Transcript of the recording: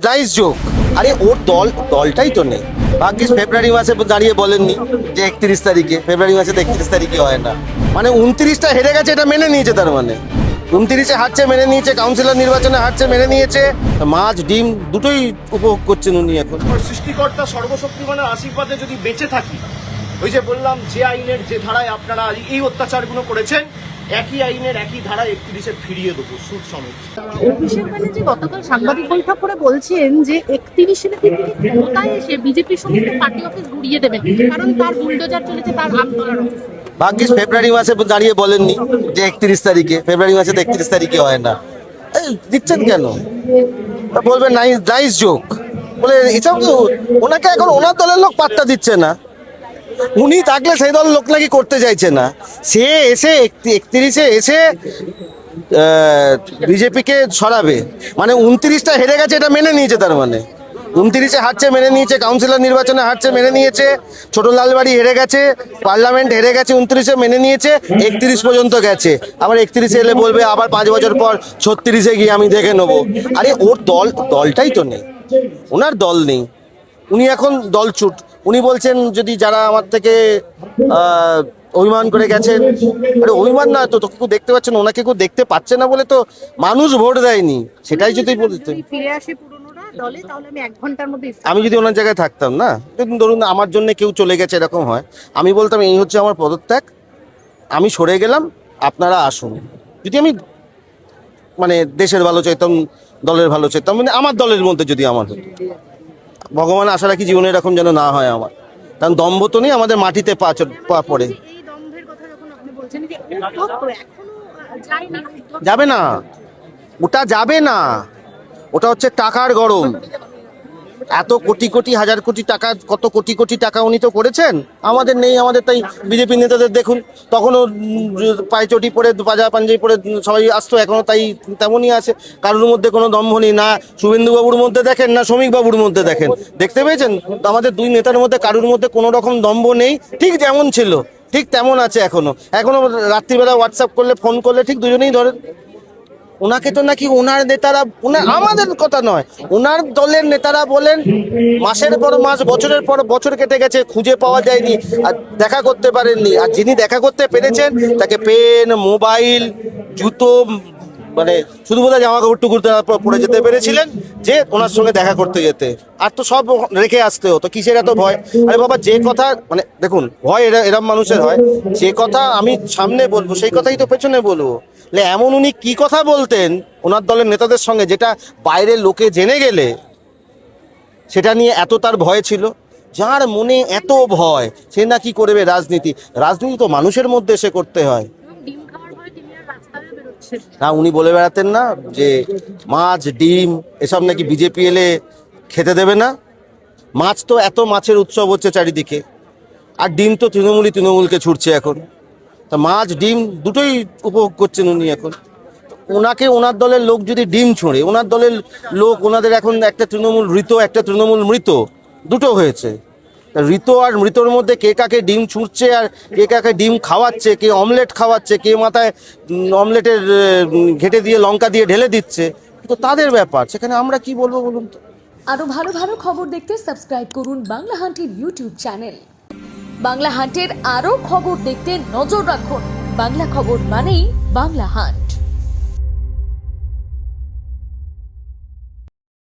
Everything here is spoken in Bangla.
Nice joke. আরে ওর দলটাই তো নেই। ভাগ্যিস ফেব্রুয়ারি মাসে দাঁড়িয়ে বলেননি যে 31 তারিখে, ফেব্রুয়ারি মাসে তো 31 তারিখে হয় না। মানে 29টা হেরে গেছে, এটা মেনে নিয়েছে, তার মানে 29-এ হারছে মেনে নিয়েছে, কাউন্সিলর নির্বাচনে হারছে মেনে নিয়েছে, মাছ ডিম দুটোই উপভোগ করছেন উনি এখন। সৃষ্টিকর্তা সর্বশক্তিমানের আশীর্বাদে যদি বেঁচে থাকি, ওই যে বললাম যে আইনের যে ধারায় আপনারা এই অত্যাচারগুলো করেছেন, একই আইনের একই ধারায় 31-এ ফিরিয়ে দেবো সুদ সমেত। অভিষেক ব্যানার্জি গতকাল সাংবাদিক বৈঠক করে বলছেন যে 31-এ তিনি ক্ষমতায় এসে বিজেপির সমস্ত পার্টি অফিস গুড়িয়ে দেবেন, কারণ তার বুলডোজার চলেছে তার আমতলার অফিসে। ভাগ্যিস ফেব্রুয়ারি মাসে দাঁড়িয়ে বলেননি যে 31 তারিখে, ফেব্রুয়ারি মাসে তো 31 তারিখে হয় না। এই দিচ্ছেন কেন? বলবেন নাইস জোক বলে, এসব তো ওনাকে এখন ওনার দলের লোক পাত্তা দিচ্ছে না। উনি থাকলে সেই দল লোক নাকি করতে চাইছে না। সে এসে 31-এ এসে বিজেপিকে সরাবে, মানে 29টা হেরে গেছে, এটা মেনে নিয়েছে, তার মানে 29-এ হারছে মেনে নিয়েছে, কাউন্সিলর নির্বাচনে হারছে মেনে নিয়েছে, ছোট লালবাড়ি হেরে গেছে, পার্লামেন্ট হেরে গেছে, 29-এ মেনে নিয়েছে, 31 পর্যন্ত গেছে। আবার 31-এ এলে বলবে আবার 5 বছর পর 36-এ গিয়ে আমি দেখে নেবো। আরে ওর দলটাই তো নেই, ওনার দল নেই, উনি এখন দলছুট। উনি বলছেন যদি যারা আমার থেকে অভিমান করে গেছেন, আরে অভিমান না তো, কেউ দেখতে পাচ্ছেন, ওনাকে কেউ দেখতে পাচ্ছে না বলে তো মানুষ ভোট দেয়নি। সেটাই যদি বলতে ফিরে আসে পুরনোরা দলে, তাহলে আমি 1 ঘন্টার মধ্যে আমি যদি ওনার জায়গায় থাকতাম না, ধরুন আমার জন্য কেউ চলে গেছে এরকম হয়, আমি বলতাম এই হচ্ছে আমার পদত্যাগ, আমি সরে গেলাম, আপনারা আসুন। যদি আমি মানে দেশের ভালো চাইতাম, দলের ভালো চাইতাম, মানে আমার দলের মধ্যে যদি আমার হতো, ভগবান আশা রাখি জীবনে এরকম যেন না হয় আমার, কারণ দম্ভ তো নেই আমাদের, মাটিতে পা পড়ে। এই দম্ভের কথা যখন আপনি বলছেন যে উদ্ধব তো এখনো যায়নি, যাবে না, ওটা যাবে না, ওটা হচ্ছে টাকার গরম। এত কোটি কোটি হাজার কোটি টাকা, কত কোটি কোটি টাকা উনি তো করেছেন, আমাদের নেই। আমাদের তাই বিজেপি নেতাদের দেখুন, তখনও পায়চটি পরে পাজা পাঞ্জাবি পরে সবাই আসতো, এখনো তাই তেমনই আছে। কারোর মধ্যে কোনো দম্ভ নেই, না শুভেন্দুবাবুর মধ্যে দেখেন, না শ্রমিকবাবুর মধ্যে দেখেন। দেখতে পেয়েছেন আমাদের দুই নেতার মধ্যে কারোর মধ্যে কোনো রকম দম্ভ নেই, ঠিক যেমন ছিল ঠিক তেমন আছে এখনো। রাত্রিবেলা হোয়াটসঅ্যাপ করলে, ফোন করলে ঠিক দুজনেই ধরেন। ওনাকে তো নাকি ওনার নেতারা, আমাদের কথা নয়, ওনার দলের নেতারা বলেন মাসের পর মাস, বছরের পর বছর কেটে গেছে, খুঁজে পাওয়া যায়নি, আর দেখা করতে পারেননি। আর যিনি দেখা করতে পেরেছেন তাকে পেন, মোবাইল, জুতো, মানে শুধু বোধহয় জামা কাপড় টুকুর পরে যেতে পেরেছিলেন যে ওনার সঙ্গে দেখা করতে যেতে, আর তো সব রেখে আসতে হতো। কিসের এত ভয়? আরে বাবা, যে কথা, মানে দেখুন, ভয় এরম মানুষের হয়, যে কথা আমি সামনে বলবো সেই কথাই তো পেছনে বলবো। এমন উনি কি কথা বলতেন ওনার দলের নেতাদের সঙ্গে, যেটা বাইরের লোকে জেনে গেলে সেটা নিয়ে এত তার ভয় ছিল। যার মনে এত ভয়, সে না কি করবে রাজনীতি? রাজনীতি তো মানুষের মধ্যে এসে করতে হয়। ডিম খাওয়ার ভয়ে তিনি আর রাস্তায় বেরোচ্ছেন না, উনি বলে বেড়াতেন না যে মাছ ডিম এসব নাকি বিজেপি এলে খেতে দেবে না। মাছ তো, এত মাছের উৎসব হচ্ছে চারিদিকে, আর ডিম তো তৃণমূলকে ছুটছে এখন। তা মাছ ডিম দুটোই উপভোগ করছেন উনি এখন। ওনাকে ওনার দলের লোক যদি ডিম ছোঁড়ে, ওনার দলের লোক, ওনাদের এখন একটা তৃণমূল ঋত, একটা তৃণমূল মৃত, দুটো হয়েছে। ঋত আর মৃতর মধ্যে কে কাকে ডিম ছুঁড়ছে আর কে কাকে ডিম খাওয়াচ্ছে, কে অমলেট খাওয়াচ্ছে, কে মাথায় অমলেটের ঘেটে দিয়ে লঙ্কা দিয়ে ঢেলে দিচ্ছে, তো তাদের ব্যাপার। সেখানে আমরা কি বলবো বলুন তো? আরো ভালো ভালো খবর দেখতে সাবস্ক্রাইব করুন বাংলা হান্টের ইউটিউব চ্যানেল। বাংলা হান্টের আরো খবর দেখতে নজর রাখুন। বাংলা খবর মানেই বাংলা হান্ট।